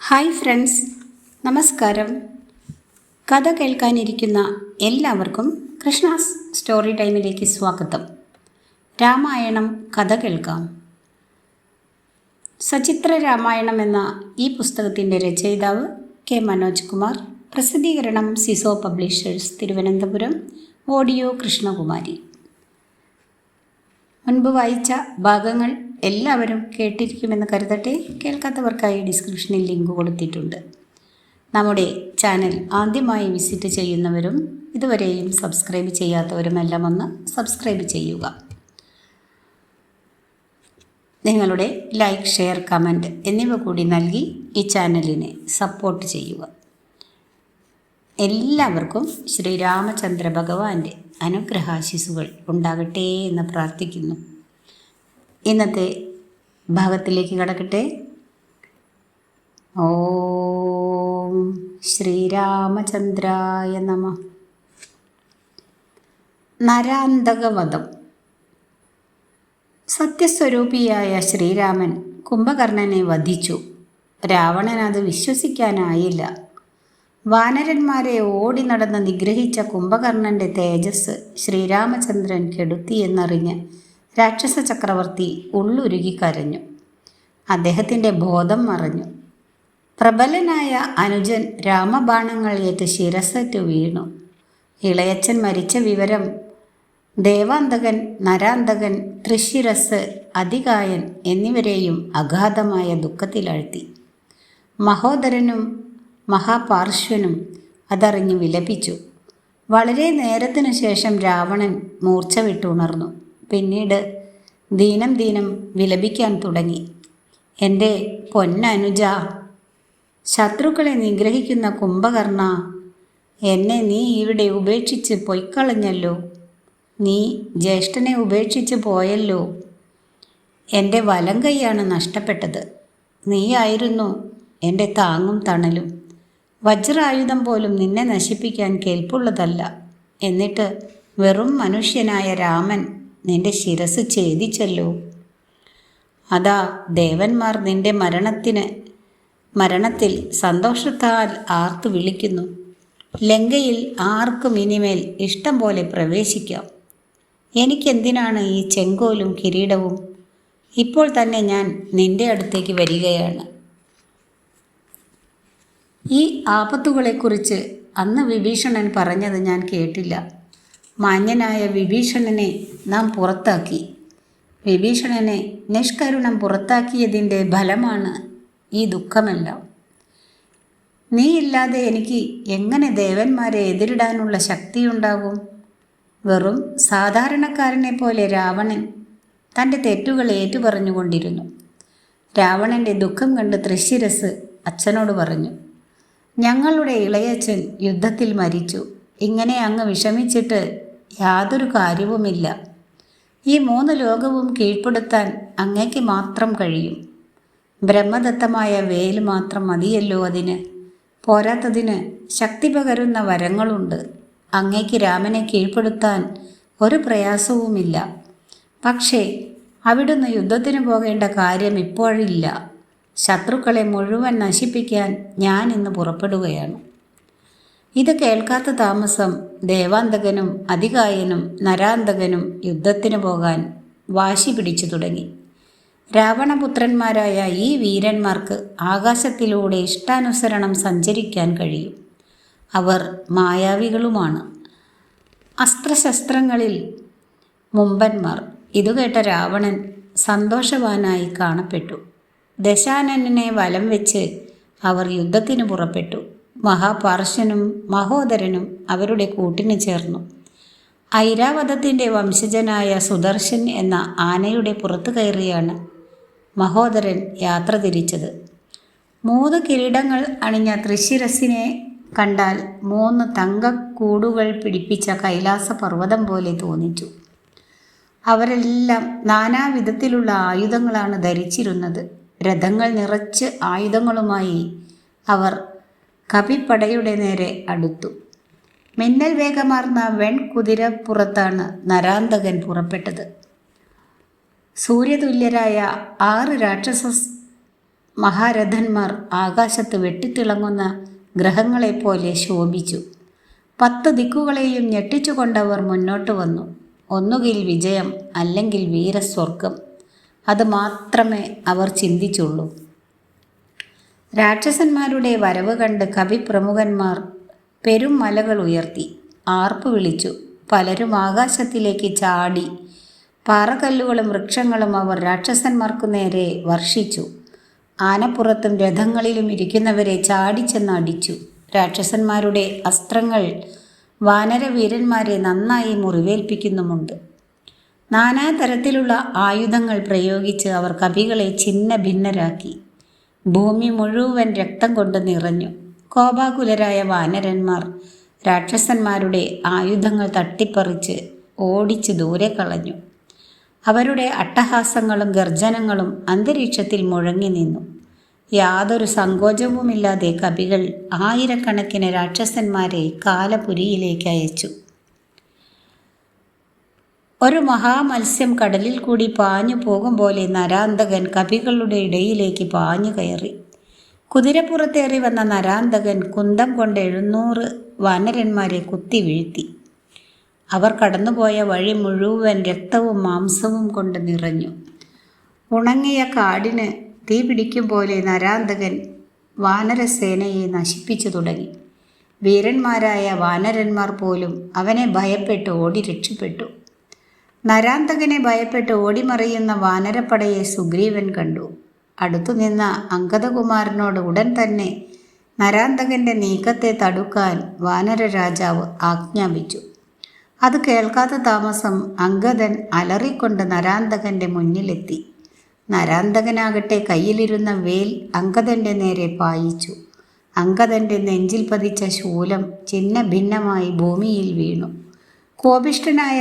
Hi friends, നമസ്കാരം. കഥ കേൾക്കാനിരിക്കുന്ന എല്ലാവർക്കും കൃഷ്ണാസ് സ്റ്റോറി ടൈമിലേക്ക് സ്വാഗതം. രാമായണം കഥ കേൾക്കാം. സചിത്ര രാമായണം എന്ന ഈ പുസ്തകത്തിൻ്റെ രചയിതാവ് കെ മനോജ് കുമാർ. പ്രസിദ്ധീകരണം സിസോ പബ്ലിഷേഴ്സ്, തിരുവനന്തപുരം. ഓഡിയോ കൃഷ്ണകുമാരി. മുൻപ് വായിച്ച ഭാഗങ്ങൾ എല്ലാവരും കേട്ടിരിക്കുമെന്ന് കരുതട്ടെ. കേൾക്കാത്തവർക്കായി ഡിസ്ക്രിപ്ഷനിൽ ലിങ്ക് കൊടുത്തിട്ടുണ്ട്. നമ്മുടെ ചാനൽ ആദ്യമായി വിസിറ്റ് ചെയ്യുന്നവരും ഇതുവരെയും സബ്സ്ക്രൈബ് ചെയ്യാത്തവരുമെല്ലാം ഒന്ന് സബ്സ്ക്രൈബ് ചെയ്യുക. നിങ്ങളുടെ ലൈക്ക്, ഷെയർ, കമൻറ്റ് എന്നിവ കൂടി നൽകി ഈ ചാനലിനെ സപ്പോർട്ട് ചെയ്യുക. എല്ലാവർക്കും ശ്രീരാമചന്ദ്ര ഭഗവാന്റെ അനുഗ്രഹാശിസുകൾ ഉണ്ടാകട്ടെ എന്ന് പ്രാർത്ഥിക്കുന്നു. ഇന്നത്തെ ഭാഗത്തിലേക്ക് കടക്കട്ടെ. ഓം ശ്രീരാമചന്ദ്രായ നമഃ. നരാന്തകവധം. സത്യസ്വരൂപിയായ ശ്രീരാമൻ കുംഭകർണനെ വധിച്ചു. രാവണൻ അത് വിശ്വസിക്കാനായില്ല. വാനരന്മാരെ ഓടി നടന്ന് നിഗ്രഹിച്ച കുംഭകർണൻ്റെ തേജസ് ശ്രീരാമചന്ദ്രൻ കെടുത്തിയെന്നറിഞ്ഞ് രാക്ഷസ ചക്രവർത്തി ഉള്ളുരുകി കരഞ്ഞു. അദ്ദേഹത്തിൻ്റെ ബോധം മറഞ്ഞു. പ്രബലനായ അനുജൻ രാമബാണങ്ങൾ ഏറ്റ് ശിരസറ്റു വീണു. ഇളയച്ചൻ മരിച്ച വിവരം ദേവാന്തകൻ, നരാന്തകൻ, തൃശിരസ്, അതികായൻ എന്നിവരെയും അഗാധമായ ദുഃഖത്തിലാഴ്ത്തി. മഹോദരനും മഹാപാർശ്വനും അതറിഞ്ഞു വിലപിച്ചു. വളരെ നേരത്തിനു ശേഷം രാവണൻ മൂർച്ച വിട്ടുണർന്നു. പിന്നീട് ദീനം ദീനം വിലപിക്കാൻ തുടങ്ങി. എൻ്റെ പൊന്നനുജ, ശത്രുക്കളെ നിഗ്രഹിക്കുന്ന കുംഭകർണ, എന്നെ നീ ഇവിടെ ഉപേക്ഷിച്ച് പൊയ്ക്കളഞ്ഞല്ലോ. നീ ജ്യേഷ്ഠനെ ഉപേക്ഷിച്ച് പോയല്ലോ. എൻ്റെ വലം കൈയാണ് നഷ്ടപ്പെട്ടത്. നീയായിരുന്നു എൻ്റെ താങ്ങും തണലും. വജ്രായുധം പോലും നിന്നെ നശിപ്പിക്കാൻ കേൾപ്പുള്ളതല്ല. എന്നിട്ട് വെറും മനുഷ്യനായ രാമൻ നിന്റെ ശിരസ് ഛേദിച്ചല്ലോ. അതാ ദേവന്മാർ നിന്റെ മരണത്തിൽ സന്തോഷത്താൽ ആർത്തു വിളിക്കുന്നു. ലങ്കയിൽ ആർക്കും ഇനിമേൽ ഇഷ്ടം പോലെ പ്രവേശിക്കാം. എനിക്കെന്തിനാണ് ഈ ചെങ്കോലും കിരീടവും? ഇപ്പോൾ തന്നെ ഞാൻ നിന്റെ അടുത്തേക്ക് വരികയാണ്. ഈ ആപത്തുകളെക്കുറിച്ച് അന്ന് വിഭീഷണൻ പറഞ്ഞത് ഞാൻ കേട്ടില്ല. മാന്യനായ വിഭീഷണനെ നാം പുറത്താക്കി. വിഭീഷണനെ നിഷ്കരുണം പുറത്താക്കിയതിൻ്റെ ഫലമാണ് ഈ ദുഃഖമെല്ലാം. നീയില്ലാതെ എനിക്ക് എങ്ങനെ ദേവന്മാരെ എതിരിടാനുള്ള ശക്തിയുണ്ടാകും? വെറും സാധാരണക്കാരനെ പോലെ രാവണൻ തൻ്റെ തെറ്റുകൾ ഏറ്റുപറഞ്ഞുകൊണ്ടിരുന്നു. രാവണൻ്റെ ദുഃഖം കണ്ട് തൃശിരസ് അച്ഛനോട് പറഞ്ഞു, ഞങ്ങളുടെ ഇളയച്ഛൻ യുദ്ധത്തിൽ മരിച്ചു. ഇങ്ങനെ അങ്ങ് വിഷമിച്ചിട്ട് യാതൊരു കാര്യവുമില്ല. ഈ 3 ലോകവും കീഴ്പ്പെടുത്താൻ അങ്ങേക്ക് മാത്രം കഴിയും. ബ്രഹ്മദത്തമായ വേൽ മാത്രം മതിയല്ലോ അതിന്. പോരാത്തതിന് ശക്തി പകരുന്ന വരങ്ങളുണ്ട്. അങ്ങേക്ക് രാമനെ കീഴ്പ്പെടുത്താൻ ഒരു പ്രയാസവുമില്ല. പക്ഷേ അവിടുന്ന് യുദ്ധത്തിന് പോകേണ്ട കാര്യം ഇപ്പോഴില്ല. ശത്രുക്കളെ മുഴുവൻ നശിപ്പിക്കാൻ ഞാൻ ഇന്ന് പുറപ്പെടുകയാണ്. ഇത് കേൾക്കാത്ത താമസം ദേവാന്തകനും അതികായനും നരാന്തകനും യുദ്ധത്തിന് പോകാൻ വാശി പിടിച്ചു തുടങ്ങി. രാവണപുത്രന്മാരായ ഈ വീരന്മാർക്ക് ആകാശത്തിലൂടെ ഇഷ്ടാനുസരണം സഞ്ചരിക്കാൻ കഴിയും. അവർ മായാവികളുമാണ്, അസ്ത്രശസ്ത്രങ്ങളിൽ മുമ്പന്മാർ. ഇതുകേട്ട രാവണൻ സന്തോഷവാനായി കാണപ്പെട്ടു. ദശാനനെ വലം വെച്ച് അവർ യുദ്ധത്തിന് പുറപ്പെട്ടു. മഹാപാർശ്വനും മഹോദരനും അവരുടെ കൂട്ടിന് ചേർന്നു. ഐരാവതത്തിൻ്റെ വംശജനായ സുദർശൻ എന്ന ആനയുടെ പുറത്തു കയറിയാണ് മഹോദരൻ യാത്ര തിരിച്ചത്. 3 കിരീടങ്ങൾ അണിഞ്ഞ തൃശിരസിനെ കണ്ടാൽ 3 തങ്കക്കൂടുകൾ പിടിപ്പിച്ച കൈലാസ പർവ്വതം പോലെ തോന്നിച്ചു. അവരെല്ലാം നാനാവിധത്തിലുള്ള ആയുധങ്ങളാണ് ധരിച്ചിരുന്നത്. രഥങ്ങൾ നിറച്ച് ആയുധങ്ങളുമായി അവർ കപിപ്പടയുടെ നേരെ അടുത്തു. മിന്നൽ വേഗമാർന്ന വെൺകുതിരപ്പുറത്താണ് നരാന്തകൻ പുറപ്പെട്ടത്. സൂര്യതുല്യരായ 6 മഹാരഥന്മാർ ആകാശത്ത് വെട്ടിത്തിളങ്ങുന്ന ഗ്രഹങ്ങളെപ്പോലെ ശോഭിച്ചു. 10 ദിക്കുകളെയും ഞെട്ടിച്ചുകൊണ്ടവർ മുന്നോട്ട് വന്നു. ഒന്നുകിൽ വിജയം, അല്ലെങ്കിൽ വീരസ്വർഗം. അത് മാത്രമേ അവർ ചിന്തിച്ചുള്ളൂ. രാക്ഷസന്മാരുടെ വരവ് കണ്ട് കവിപ്രമുഖന്മാർ പെരും മലകൾ ഉയർത്തി ആർപ്പ് വിളിച്ചു. പലരും ആകാശത്തിലേക്ക് ചാടി. പാറക്കല്ലുകളും വൃക്ഷങ്ങളും അവർ രാക്ഷസന്മാർക്കു നേരെ വർഷിച്ചു. ആനപ്പുറത്തും രഥങ്ങളിലും ഇരിക്കുന്നവരെ ചാടിച്ചെന്ന് അടിച്ചു. രാക്ഷസന്മാരുടെ അസ്ത്രങ്ങൾ വാനരവീരന്മാരെ നന്നായി മുറിവേൽപ്പിക്കുന്നുമുണ്ട്. നാനാതരത്തിലുള്ള ആയുധങ്ങൾ പ്രയോഗിച്ച് അവർ കവികളെ ഛിന്ന ഭിന്നരാക്കി. ഭൂമി മുഴുവൻ രക്തം കൊണ്ട് നിറഞ്ഞു. കോപാകുലരായ വാനരന്മാർ രാക്ഷസന്മാരുടെ ആയുധങ്ങൾ തട്ടിപ്പറിച്ച് ഓടിച്ച് ദൂരെ കളഞ്ഞു. അവരുടെ അട്ടഹാസങ്ങളും ഗർജനങ്ങളും അന്തരീക്ഷത്തിൽ മുഴങ്ങി നിന്നു. യാതൊരു സങ്കോചവുമില്ലാതെ കവികൾ ആയിരക്കണക്കിന് രാക്ഷസന്മാരെ കാലപുരിയിലേക്ക് അയച്ചു. ഒരു മഹാമത്സ്യം കടലിൽ കൂടി പാഞ്ഞു പോകും പോലെ നരാന്തകൻ കവികളുടെ ഇടയിലേക്ക് പാഞ്ഞു കയറി. കുതിരപ്പുറത്തേറി വന്ന നരാന്തകൻ കുന്തം കൊണ്ട് 700 വാനരന്മാരെ കുത്തി വീഴ്ത്തി. അവർ കടന്നുപോയ വഴി മുഴുവൻ രക്തവും മാംസവും കൊണ്ട് നിറഞ്ഞു. ഉണങ്ങിയ കാടിന് തീ പിടിക്കും പോലെ നരാന്തകൻ വാനരസേനയെ നശിപ്പിച്ചു തുടങ്ങി. വീരന്മാരായ വാനരന്മാർ പോലും അവനെ ഭയപ്പെട്ട് ഓടി രക്ഷപ്പെട്ടു. നരാന്തകനെ ഭയപ്പെട്ട് ഓടിമറിയുന്ന വാനരപ്പടയെ സുഗ്രീവൻ കണ്ടു. അടുത്തുനിന്ന അംഗദകുമാരനോട് ഉടൻ തന്നെ നരാന്തകൻ്റെ നീക്കത്തെ തടുക്കാൻ വാനര രാജാവ് ആജ്ഞാപിച്ചു. അത് കേൾക്കാത്ത താമസം അംഗദൻ അലറിക്കൊണ്ട് നരാന്തകൻ്റെ മുന്നിലെത്തി. നരാന്തകനാകട്ടെ കയ്യിലിരുന്ന വേൽ അംഗദൻ്റെ നേരെ പായിച്ചു. അംഗദൻ്റെ നെഞ്ചിൽ പതിച്ച ശൂലം ഛിന്ന ഭിന്നമായി ഭൂമിയിൽ വീണു. കോപിഷ്ഠനായ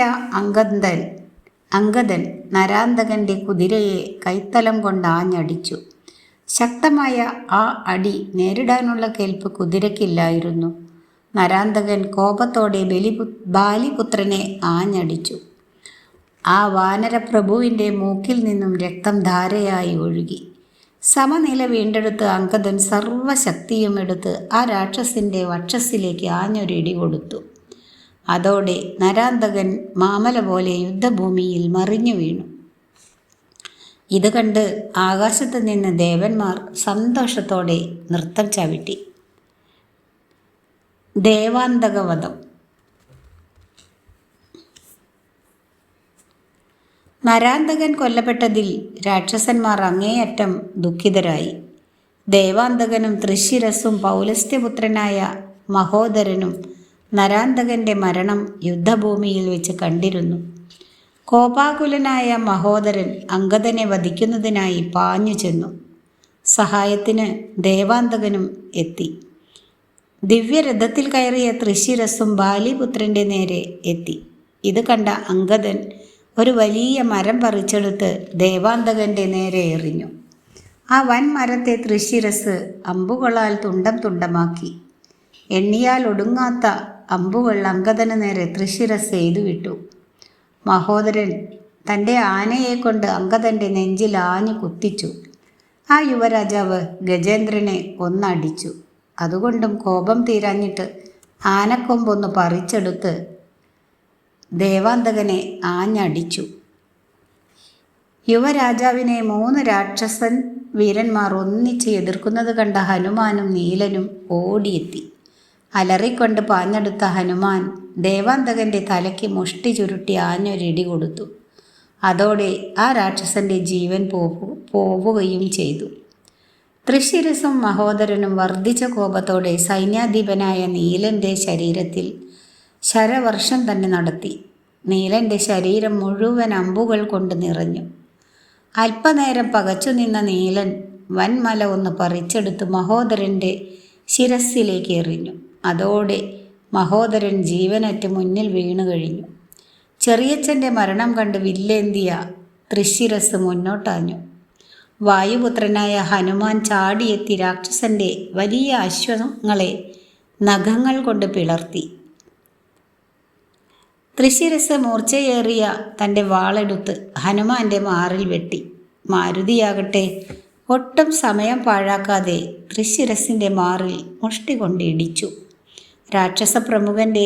അംഗദൻ നരാന്തകൻ്റെ കുതിരയെ കൈത്തലം കൊണ്ട് ആഞ്ഞടിച്ചു. ശക്തമായ ആ അടി നേരിടാനുള്ള കെൽപ്പ് കുതിരയ്ക്കില്ലായിരുന്നു. നരാന്തകൻ കോപത്തോടെ ബാലിപുത്രനെ ആഞ്ഞടിച്ചു. ആ വാനരപ്രഭുവിൻ്റെ മൂക്കിൽ നിന്നും രക്തം ധാരയായി ഒഴുകി. സമനില വീണ്ടെടുത്ത് അംഗദൻ സർവശക്തിയും എടുത്ത് ആ രാക്ഷസിൻ്റെ വക്ഷസ്സിലേക്ക് ആഞ്ഞൊരിടി കൊടുത്തു. അതോടെ നരാന്തകൻ മാമല പോലെ യുദ്ധഭൂമിയിൽ മറിഞ്ഞു വീണു. ഇത് കണ്ട് ആകാശത്ത് നിന്ന് ദേവന്മാർ സന്തോഷത്തോടെ നൃത്തം ചവിട്ടി. ദേവാന്തകവധം. നരാന്തകൻ കൊല്ലപ്പെട്ടതിൽ രാക്ഷസന്മാർ അങ്ങേയറ്റം ദുഃഖിതരായി. ദേവാന്തകനും തൃശ്ശിരസ്സും പൗലസ്ത്യപുത്രനായ മഹോദരനും നരാന്തകൻ്റെ മരണം യുദ്ധഭൂമിയിൽ വെച്ച് കണ്ടിരുന്നു. കോപാകുലനായ മഹോദരൻ അംഗദനെ വധിക്കുന്നതിനായി പാഞ്ഞു ചെന്നു. സഹായത്തിന് ദേവാന്തകനും എത്തി. ദിവ്യരഥത്തിൽ കയറിയ തൃശ്ശിരസ്സും ബാലിപുത്രൻ്റെ നേരെ എത്തി. ഇത് കണ്ട അംഗദൻ ഒരു വലിയ മരം പറിച്ചെടുത്ത് ദേവാന്തകൻ്റെ നേരെ എറിഞ്ഞു. ആ വൻ മരത്തെ തൃശ്ശിരസ് അമ്പുകളാൽ തുണ്ടം തുണ്ടമാക്കി. എണ്ണിയാൽ ഒടുങ്ങാത്ത അമ്പുകൾ അംഗദന് നേരെ തൃശ്ശിരസ് എയ്തുവിട്ടു. മഹോദരൻ തൻ്റെ ആനയെ കൊണ്ട് അംഗദൻ്റെ നെഞ്ചിൽ ആഞ്ഞു കുത്തിച്ചു. ആ യുവരാജാവ് ഗജേന്ദ്രനെ ഒന്നടിച്ചു. അതുകൊണ്ടും കോപം തീരാഞ്ഞിട്ട് ആനക്കൊമ്പൊന്ന് പറിച്ചെടുത്ത് ദേവാന്തകനെ ആഞ്ഞടിച്ചു. യുവരാജാവിനെ 3 രാക്ഷസൻ വീരന്മാർ ഒന്നിച്ച് എതിർക്കുന്നത് കണ്ട ഹനുമാനും നീലനും ഓടിയെത്തി. അലറിക്കൊണ്ട് പാഞ്ഞെടുത്ത ഹനുമാൻ ദേവാന്തകൻ്റെ തലയ്ക്ക് മുഷ്ടി ചുരുട്ടി ആഞ്ഞൊരിടി കൊടുത്തു. അതോടെ ആ രാക്ഷസൻ്റെ ജീവൻ പോവുകയും ചെയ്തു. തൃശ്ശിരസും മഹോദരനും വർദ്ധിച്ച കോപത്തോടെ സൈന്യാധിപനായ നീലൻ്റെ ശരീരത്തിൽ ശരവർഷം തന്നെ നടത്തി. നീലൻ്റെ ശരീരം മുഴുവൻ അമ്പുകൾ കൊണ്ട് നിറഞ്ഞു. അല്പനേരം പകച്ചു നിന്ന നീലൻ വൻമല ഒന്ന് പറിച്ചെടുത്ത് മഹോദരൻ്റെ ശിരസ്സിലേക്ക് എറിഞ്ഞു. അതോടെ മഹോദരൻ ജീവനറ്റ് മുന്നിൽ വീണു കഴിഞ്ഞു. ചെറിയച്ഛൻ്റെ മരണം കണ്ട് വില്ലേന്തിയ തൃശ്ശിരസ് മുന്നോട്ടാഞ്ഞു. വായുപുത്രനായ ഹനുമാൻ ചാടിയെത്തി രാക്ഷസൻ്റെ വലിയ അശ്വങ്ങളെ നഖങ്ങൾ കൊണ്ട് പിളർത്തി. തൃശ്ശിരസ് മൂർച്ചയേറിയ തൻ്റെ വാളെടുത്ത് ഹനുമാൻ്റെ മാറിൽ വെട്ടി. മാരുതിയാകട്ടെ ഒട്ടും സമയം പാഴാക്കാതെ തൃശിരസിൻ്റെ മാറിൽ മുഷ്ടി കൊണ്ട് ഇടിച്ചു. രാക്ഷസ പ്രമുഖൻ്റെ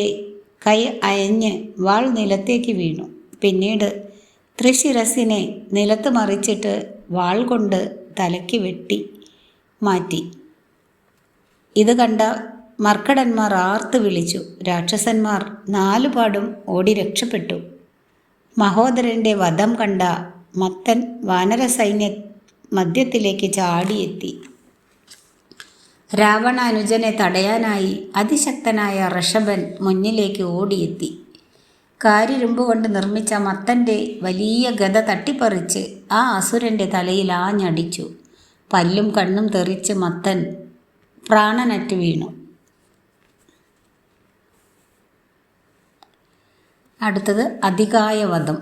കൈ അയഞ്ഞ് വാൾ നിലത്തേക്ക് വീണു. പിന്നീട് തൃശിരസിനെ നിലത്ത് മറിച്ചിട്ട് വാൾ കൊണ്ട് തലയ്ക്ക് വെട്ടി മാറ്റി. ഇത് കണ്ട മർക്കടന്മാർ ആർത്ത് വിളിച്ചു. രാക്ഷസന്മാർ നാലുപാടും ഓടി രക്ഷപ്പെട്ടു. മഹോദരൻ്റെ വധം കണ്ട മത്തൻ വാനര സൈന്യ മധ്യത്തിലേക്ക് ചാടിയെത്തി. രാവണാനുജനെ തടയാനായി അതിശക്തനായ ഋഷഭൻ മുന്നിലേക്ക് ഓടിയെത്തി. കാരിരുമ്പ് കൊണ്ട് നിർമ്മിച്ച മത്തൻ്റെ വലിയ ഗദ തട്ടിപ്പറിച്ച് ആ അസുരൻ്റെ തലയിൽ ആഞ്ഞടിച്ചു. പല്ലും കണ്ണും തെറിച്ച് മത്തൻ പ്രാണനറ്റ് വീണു. അടുത്തത് അതികായവധം.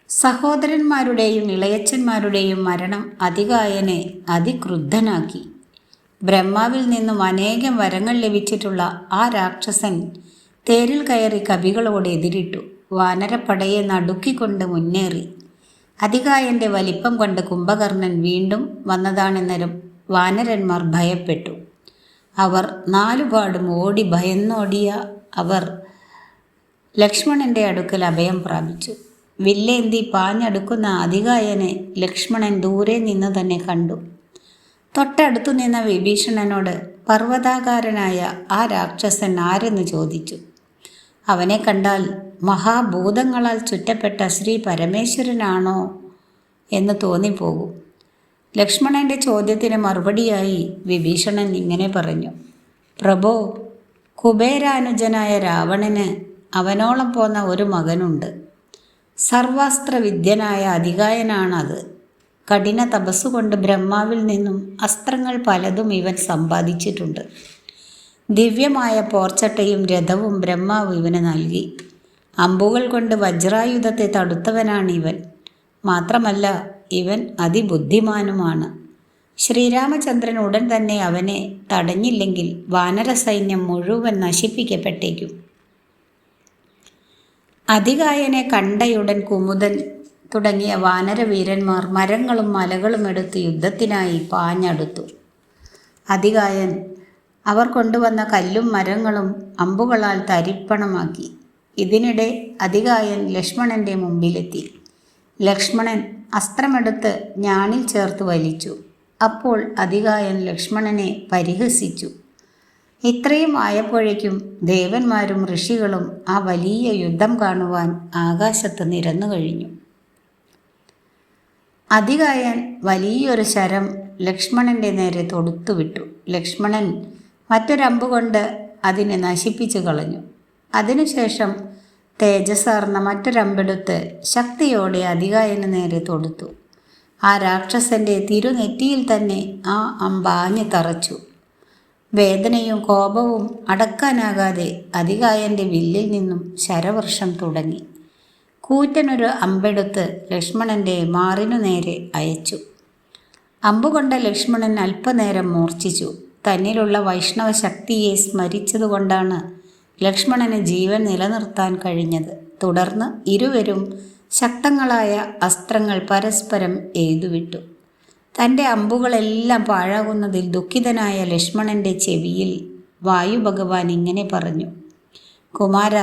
സഹോദരന്മാരുടെയും ഇളയച്ചന്മാരുടെയും മരണം അതികായനെ അതിക്രുദ്ധനാക്കി. ബ്രഹ്മാവിൽ നിന്നും അനേകം വരങ്ങൾ ലഭിച്ചിട്ടുള്ള ആ രാക്ഷസൻ തേരിൽ കയറി കവികളോട് എതിരിട്ടു. വാനരപ്പടയെ നടുക്കിക്കൊണ്ട് മുന്നേറി. അതികായൻ്റെ വലിപ്പം കണ്ട് കുംഭകർണൻ വീണ്ടും വന്നതാണെന്നേരം വാനരന്മാർ ഭയപ്പെട്ടു. അവർ നാലുപാടും ഓടി ഭയന്നോടിയ അവർ ലക്ഷ്മണൻ്റെ അടുക്കൽ അഭയം പ്രാപിച്ചു. വില്ലേന്തി പാഞ്ഞടുക്കുന്ന അതികായനെ ലക്ഷ്മണൻ ദൂരെ നിന്ന് തന്നെ കണ്ടു. തൊട്ടടുത്തു നിന്ന വിഭീഷണനോട് പർവ്വതാകാരനായ ആ രാക്ഷസൻ ആരെന്ന് ചോദിച്ചു. അവനെ കണ്ടാൽ മഹാഭൂതങ്ങളാൽ ചുറ്റപ്പെട്ട ശ്രീ പരമേശ്വരനാണോ എന്ന് തോന്നിപ്പോകും. ലക്ഷ്മണൻ്റെ ചോദ്യത്തിന് മറുപടിയായി വിഭീഷണൻ ഇങ്ങനെ പറഞ്ഞു. പ്രഭോ, കുബേരാനുജനായ രാവണന് അവനോളം പോന്ന ഒരു മകനുണ്ട്. സർവാസ്ത്രവിദ്യനായ അതികായനാണത്. കഠിന തപസ്സുകൊണ്ട് ബ്രഹ്മാവിൽ നിന്നും അസ്ത്രങ്ങൾ പലതും ഇവൻ സമ്പാദിച്ചിട്ടുണ്ട്. ദിവ്യമായ പോർച്ചട്ടയും രഥവും ബ്രഹ്മാവ് ഇവന് നൽകി. അമ്പുകൾ കൊണ്ട് വജ്രായുധത്തെ തടുത്തവനാണിവൻ. മാത്രമല്ല, ഇവൻ അതിബുദ്ധിമാനുമാണ്. ശ്രീരാമചന്ദ്രൻ ഉടൻ തന്നെ അവനെ തടഞ്ഞില്ലെങ്കിൽ വാനര സൈന്യം മുഴുവൻ നശിപ്പിക്കപ്പെട്ടേക്കും. അതികായനെ കണ്ടയുടൻ കുമുദൻ തുടങ്ങിയ വാനരവീരന്മാർ മരങ്ങളും മലകളും എടുത്ത് യുദ്ധത്തിനായി പാഞ്ഞടുത്തു. അതികായൻ അവർ കൊണ്ടുവന്ന കല്ലും മരങ്ങളും അമ്പുകളാൽ തരിപ്പണമാക്കി. ഇതിനിടെ അതികായൻ ലക്ഷ്മണൻ്റെ മുമ്പിലെത്തി. ലക്ഷ്മണൻ അസ്ത്രമെടുത്ത് ഞാണിൽ ചേർത്ത് വലിച്ചു. അപ്പോൾ അതികായൻ ലക്ഷ്മണനെ പരിഹസിച്ചു. ഇത്രയും ആയപ്പോഴേക്കും ദേവന്മാരും ഋഷികളും ആ വലിയ യുദ്ധം കാണുവാൻ ആകാശത്ത് നിരന്നു കഴിഞ്ഞു. അതികായൻ വലിയൊരു ശരം ലക്ഷ്മണൻ്റെ നേരെ തൊടുത്തുവിട്ടു. ലക്ഷ്മണൻ മറ്റൊരമ്പുകൊണ്ട് അതിനെ നശിപ്പിച്ചു കളഞ്ഞു. അതിനുശേഷം തേജസ്സാർന്ന മറ്റൊരമ്പെടുത്ത് ശക്തിയോടെ അതികായന് നേരെ തൊടുത്തു. ആ രാക്ഷസൻ്റെ തിരുനെറ്റിയിൽ തന്നെ ആ അമ്പാഞ്ഞു തറച്ചു. വേദനയും കോപവും അടക്കാനാകാതെ അതികായൻ്റെ വില്ലിൽ നിന്നും ശരവർഷം തുടങ്ങി. കൂറ്റനൊരു അമ്പെടുത്ത് ലക്ഷ്മണൻ്റെ മാറിനു നേരെ അയച്ചു. അമ്പുകൊണ്ട ലക്ഷ്മണൻ അല്പനേരം മൂർച്ഛിച്ചു. തന്നിലുള്ള വൈഷ്ണവ ശക്തിയെ സ്മരിച്ചതുകൊണ്ടാണ് ലക്ഷ്മണന് ജീവൻ നിലനിർത്താൻ കഴിഞ്ഞത്. തുടർന്ന് ഇരുവരും ശക്തങ്ങളായ അസ്ത്രങ്ങൾ പരസ്പരം എയ്തുവിട്ടു. തൻ്റെ അമ്പുകളെല്ലാം പാഴാകുന്നതിൽ ദുഃഖിതനായ ലക്ഷ്മണൻ്റെ ചെവിയിൽ വായുഭഗവാൻ ഇങ്ങനെ പറഞ്ഞു. കുമാര,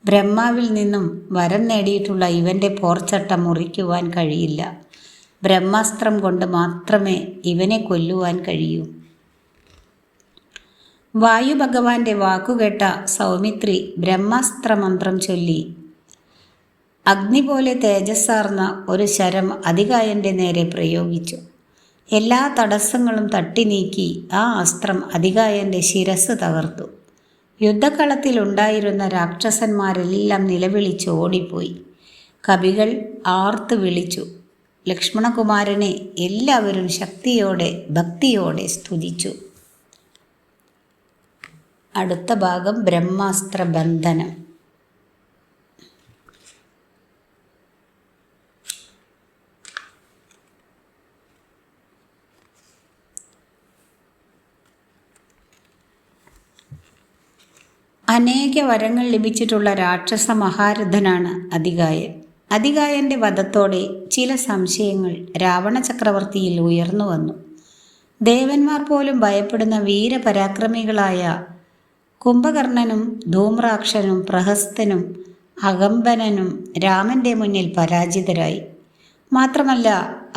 ബ്രഹ്മാവിൽ നിന്നും വരം നേടിയിട്ടുള്ള ഇവൻ്റെ പോർച്ചട്ട മുറിക്കുവാൻ കഴിയില്ല. ബ്രഹ്മാസ്ത്രം കൊണ്ട് മാത്രമേ ഇവനെ കൊല്ലുവാൻ കഴിയൂ. വായുഭഗവാന്റെ വാക്കുകേട്ട സൗമിത്രി ബ്രഹ്മാസ്ത്രമന്ത്രം ചൊല്ലി അഗ്നി പോലെ തേജസ്സാർന്ന ഒരു ശരം അതികായൻ്റെ നേരെ പ്രയോഗിച്ചു. എല്ലാ തടസ്സങ്ങളും തട്ടി നീക്കി ആ അസ്ത്രം അതികായൻ്റെ ശിരസ് തകർത്തു. യുദ്ധക്കളത്തിലുണ്ടായിരുന്ന രാക്ഷസന്മാരെല്ലാം നിലവിളിച്ച് ഓടിപ്പോയി. കവികൾ ആർത്ത് വിളിച്ചു. ലക്ഷ്മണകുമാരനെ എല്ലാവരും ശക്തിയോടെ ഭക്തിയോടെ സ്തുതിച്ചു. അടുത്ത ഭാഗം ബ്രഹ്മാസ്ത്ര ബന്ധനം. അനേക വരങ്ങൾ ലഭിച്ചിട്ടുള്ള രാക്ഷസ മഹാരഥനാണ് അതികായൻ. അതികായൻ്റെ വധത്തോടെ ചില സംശയങ്ങൾ രാവണ ചക്രവർത്തിയിൽ ഉയർന്നു വന്നു. ദേവന്മാർ പോലും ഭയപ്പെടുന്ന വീരപരാക്രമികളായ കുംഭകർണനും ധൂമ്രാക്ഷനും പ്രഹസ്തനും അകമ്പനനും രാമൻ്റെ മുന്നിൽ പരാജിതരായി. മാത്രമല്ല,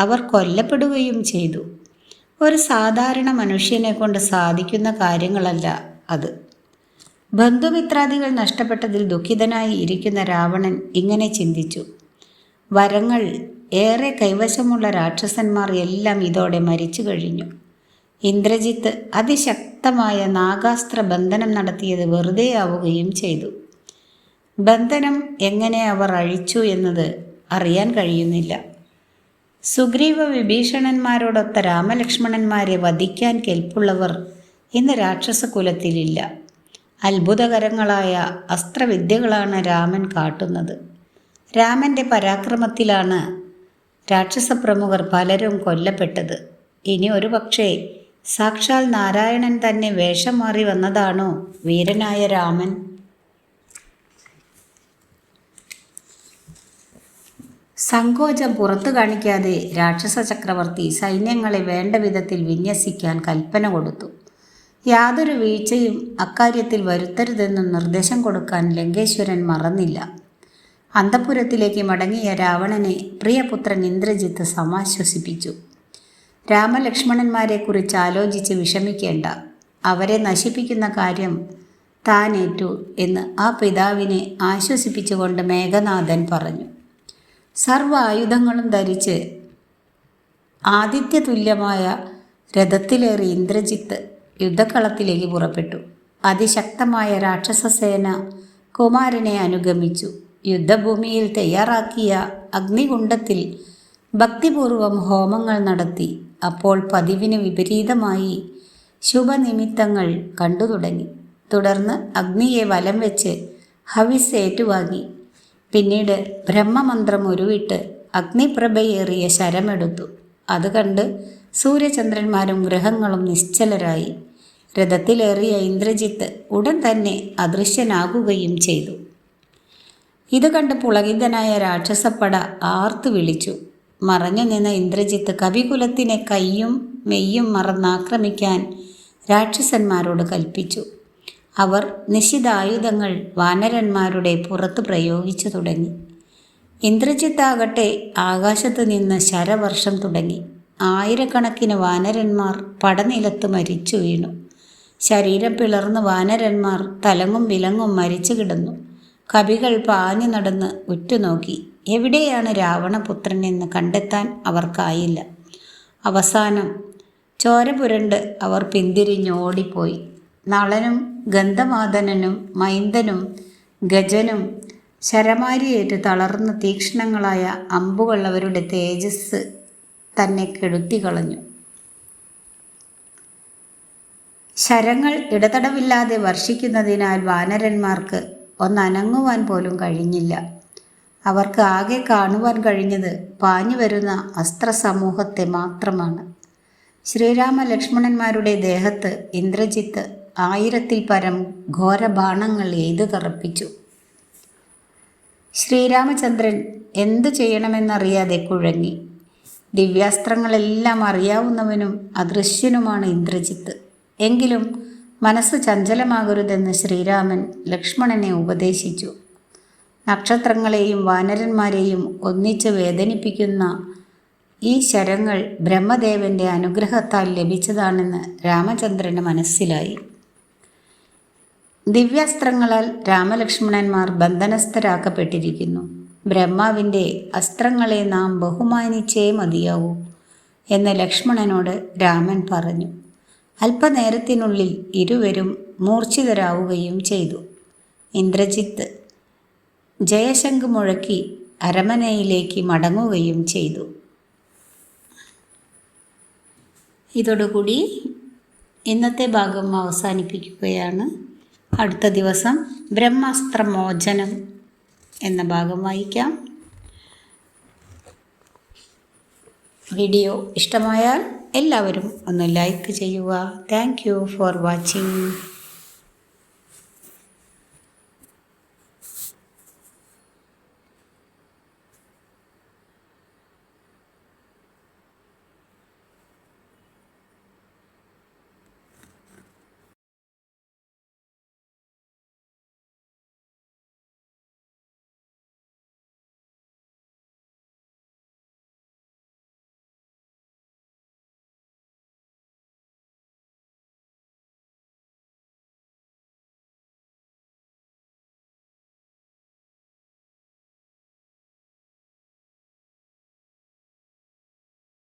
അവർ കൊല്ലപ്പെടുകയും ചെയ്തു. ഒരു സാധാരണ മനുഷ്യനെ കൊണ്ട് സാധിക്കുന്ന കാര്യങ്ങളല്ല അത്. ബന്ധുമിത്രാദികൾ നഷ്ടപ്പെട്ടതിൽ ദുഃഖിതനായി ഇരിക്കുന്ന രാവണൻ ഇങ്ങനെ ചിന്തിച്ചു. വരങ്ങൾ ഏറെ കൈവശമുള്ള രാക്ഷസന്മാർ എല്ലാം ഇതോടെ മരിച്ചു കഴിഞ്ഞു. ഇന്ദ്രജിത്ത് അതിശക്തമായ നാഗാസ്ത്ര ബന്ധനം നടത്തിയത് വെറുതെയാവുകയും ചെയ്തു. ബന്ധനം എങ്ങനെ അവർ അഴിച്ചു എന്നത് അറിയാൻ കഴിയുന്നില്ല. സുഗ്രീവ വിഭീഷണന്മാരോടൊത്ത രാമലക്ഷ്മണന്മാരെ വധിക്കാൻ കെൽപ്പുള്ളവർ ഇന്ന് രാക്ഷസകുലത്തിലില്ല. അത്ഭുതകരങ്ങളായ അസ്ത്രവിദ്യകളാണ് രാമൻ കാട്ടുന്നത്. രാമൻ്റെ പരാക്രമത്തിലാണ് രാക്ഷസപ്രമുഖർ പലരും കൊല്ലപ്പെട്ടത്. ഇനി ഒരു പക്ഷേ സാക്ഷാൽ നാരായണൻ തന്നെ വേഷം മാറി വന്നതാണോ വീരനായ രാമൻ? സങ്കോചം പുറത്തു കാണിക്കാതെ രാക്ഷസ ചക്രവർത്തി സൈന്യങ്ങളെ വേണ്ട വിധത്തിൽ വിന്യസിക്കാൻ കൽപ്പന കൊടുത്തു. യാതൊരു വീഴ്ചയും അക്കാര്യത്തിൽ വരുത്തരുതെന്നും നിർദ്ദേശം കൊടുക്കാൻ ലങ്കേശ്വരൻ മറന്നില്ല. അന്തഃപുരത്തിലേക്ക് മടങ്ങിയ രാവണനെ പ്രിയപുത്രൻ ഇന്ദ്രജിത്ത് സമാശ്വസിപ്പിച്ചു. രാമലക്ഷ്മണന്മാരെക്കുറിച്ച് ആലോചിച്ച് വിഷമിക്കേണ്ട, അവരെ നശിപ്പിക്കുന്ന കാര്യം താനേറ്റു എന്ന് ആ പിതാവിനെ ആശ്വസിപ്പിച്ചുകൊണ്ട് മേഘനാഥൻ പറഞ്ഞു. സർവ്വ ആയുധങ്ങളും ധരിച്ച് ആദിത്യതുല്യമായ രഥത്തിലേറി ഇന്ദ്രജിത്ത് യുദ്ധക്കളത്തിലേക്ക് പുറപ്പെട്ടു. അതിശക്തമായ രാക്ഷസസേന കുമാരനെ അനുഗമിച്ചു. യുദ്ധഭൂമിയിൽ തയ്യാറാക്കിയ അഗ്നികുണ്ഡത്തിൽ ഭക്തിപൂർവം ഹോമങ്ങൾ നടത്തി. അപ്പോൾ പതിവിന് വിപരീതമായി ശുഭനിമിത്തങ്ങൾ കണ്ടു തുടങ്ങി. തുടർന്ന് അഗ്നിയെ വലം വെച്ച് ഹവിസ് ഏറ്റുവാങ്ങി. പിന്നീട് ബ്രഹ്മമന്ത്രം ഉരുവിട്ട് അഗ്നിപ്രഭയേറിയ ശരമെടുത്തു. അത് കണ്ട് സൂര്യചന്ദ്രന്മാരും ഗ്രഹങ്ങളും നിശ്ചലരായി. രഥത്തിലേറിയ ഇന്ദ്രജിത്ത് ഉടൻ തന്നെ അദൃശ്യനാകുകയും ചെയ്തു. ഇത് കണ്ട് പുളകിതനായ രാക്ഷസപ്പട ആർത്തു വിളിച്ചു. മറഞ്ഞു നിന്ന ഇന്ദ്രജിത്ത് കവികുലത്തിനെ കയ്യും മെയ്യും മറന്നാക്രമിക്കാൻ രാക്ഷസന്മാരോട് കൽപ്പിച്ചു. അവർ നിശ്ചിതായുധങ്ങൾ വാനരന്മാരുടെ പുറത്ത് പ്രയോഗിച്ചു തുടങ്ങി. ഇന്ദ്രജിത്താകട്ടെ ആകാശത്ത് നിന്ന് ശരവർഷം തുടങ്ങി. ആയിരക്കണക്കിന് വാനരന്മാർ പടനിലത്ത് മരിച്ചു വീണു. ശരീരം പിളർന്ന് വാനരന്മാർ തലങ്ങും വിലങ്ങും മരിച്ചു കിടന്നു. കവികൾ പാഞ്ഞു നടന്ന് ഉറ്റുനോക്കി. എവിടെയാണ് രാവണപുത്രൻ എന്ന് കണ്ടെത്താൻ അവർക്കായില്ല. അവസാനം ചോര പുരണ്ട് അവർ പിന്തിരിഞ്ഞോടിപ്പോയി. നളനും ഗന്ധമാദനനും മൈന്ദനും ഗജനും ശരമാരിയേറ്റ് തളർന്ന തീക്ഷ്ണങ്ങളായ അമ്പുകൾ അവരുടെ തേജസ് തന്നെ കെടുത്തിക്കളഞ്ഞു. ശരങ്ങൾ ഇടതടവില്ലാതെ വർഷിക്കുന്നതിനാൽ വാനരന്മാർക്ക് ഒന്നനങ്ങുവാൻ പോലും കഴിഞ്ഞില്ല. അവർക്ക് ആകെ കാണുവാൻ കഴിഞ്ഞത് പാഞ്ഞു വരുന്ന അസ്ത്രസമൂഹത്തെ മാത്രമാണ്. ശ്രീരാമ ലക്ഷ്മണന്മാരുടെ ദേഹത്ത് ഇന്ദ്രജിത്ത് 1000-ൽ പരം ഘോരബാണങ്ങൾ എയ്തു തറപ്പിച്ചു. ശ്രീരാമചന്ദ്രൻ എന്തു ചെയ്യണമെന്നറിയാതെ കുഴങ്ങി. ദിവ്യാസ്ത്രങ്ങളെല്ലാം അറിയാവുന്നവനും അദൃശ്യനുമാണ് ഇന്ദ്രജിത്ത്. എങ്കിലും മനസ്സ് ചഞ്ചലമാകരുതെന്ന് ശ്രീരാമൻ ലക്ഷ്മണനെ ഉപദേശിച്ചു. നക്ഷത്രങ്ങളെയും വാനരന്മാരെയും ഒന്നിച്ച് വേദനിപ്പിക്കുന്ന ഈ ശരങ്ങൾ ബ്രഹ്മദേവൻ്റെ അനുഗ്രഹത്താൽ ലഭിച്ചതാണെന്ന് രാമചന്ദ്രന് മനസ്സിലായി. ദിവ്യാസ്ത്രങ്ങളാൽ രാമലക്ഷ്മണന്മാർ ബന്ധനസ്ഥരാക്കപ്പെട്ടിരിക്കുന്നു. ബ്രഹ്മാവിൻ്റെ അസ്ത്രങ്ങളെ നാം ബഹുമാനിച്ചേ മതിയാവൂ എന്ന് ലക്ഷ്മണനോട് രാമൻ പറഞ്ഞു. അല്പനേരത്തിനുള്ളിൽ ഇരുവരും മൂർച്ഛിതരാവുകയും ചെയ്തു. ഇന്ദ്രജിത്ത് ജയശംഖ് മുഴക്കി അരമനയിലേക്ക് മടങ്ങുകയും ചെയ്തു. ഇതോടുകൂടി ഇന്നത്തെ ഭാഗം അവസാനിപ്പിക്കുകയാണ്. അടുത്ത ദിവസം ബ്രഹ്മാസ്ത്രമോചനം എന്ന ഭാഗം വായിക്കാം. വീഡിയോ ഇഷ്ടമായാൽ എല്ലാവരും ഒന്ന് ലൈക്ക് ചെയ്യുക. Thank you for watching.